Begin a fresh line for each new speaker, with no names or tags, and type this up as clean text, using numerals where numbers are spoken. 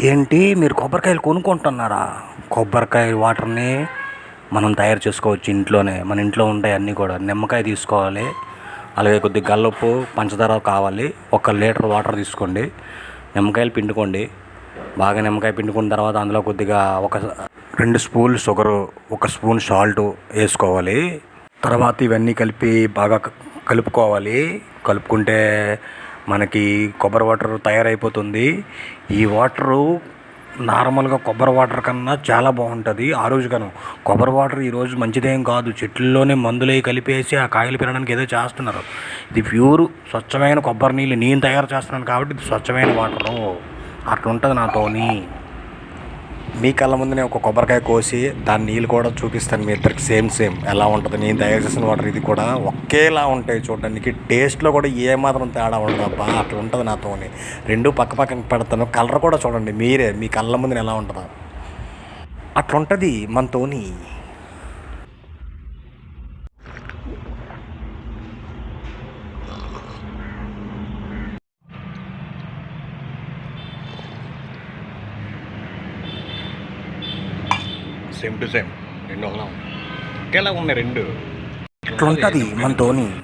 ఏంటి మీరు కొబ్బరికాయలు కొనుక్కుంటున్నారా? కొబ్బరికాయ వాటర్ని మనం తయారు చేసుకోవచ్చు ఇంట్లోనే. మన ఇంట్లో ఉంటాయి అన్నీ కూడా. నిమ్మకాయ తీసుకోవాలి, అలాగే కొద్దిగా గల్లుప్పు, పంచదార కావాలి. 1 లీటర్ వాటర్ తీసుకోండి, నిమ్మకాయలు పిండుకోండి. బాగా నిమ్మకాయ పిండుకున్న తర్వాత అందులో కొద్దిగా 2 స్పూన్లు షుగరు, 1 స్పూన్ సాల్ట్ వేసుకోవాలి. తర్వాత ఇవన్నీ కలిపి బాగా కలుపుకోవాలి. కలుపుకుంటే మనకి కొబ్బరి వాటర్ తయారైపోతుంది. ఈ వాటరు నార్మల్గా కొబ్బరి వాటర్ కన్నా చాలా బాగుంటుంది ఆరోగ్యకరం. కొబ్బరి వాటర్ ఈరోజు మంచిదేం కాదు, చెట్లలోనే మందులే కలిపేసి ఆ కాయలు పెరగడానికి ఏదో చేస్తున్నారు. ఇది ప్యూర్ స్వచ్ఛమైన కొబ్బరి నీళ్ళు నేను తయారు చేస్తున్నాను కాబట్టి ఇది స్వచ్ఛమైన వాటరు. అట్లుంటుంది నాతోని. మీ కళ్ళ ముందునే ఒక కొబ్బరికాయ కోసి దాని నీళ్ళు కూడా చూపిస్తాను మీ ఇద్దరికి. సేమ్ ఎలా ఉంటుంది. నేను తయారు చేసిన వాటర్ ఇది కూడా ఒకేలా ఉంటాయి చూడడానికి. టేస్ట్లో కూడా ఏమాత్రం తేడా ఉండదు. అబ్బా అట్లా ఉంటుంది నాతోని. రెండు పక్క పక్కన పెడతాను. కలర్ కూడా చూడండి మీరే, మీ కళ్ళ ముందున ఎలా ఉంటుందో అట్లుంటుంది మనతోని. సేమ్ టు సేమ్ రెండు ఒకేలా ఉన్నాయి రెండు. అట్లుంటుంది మనతోని.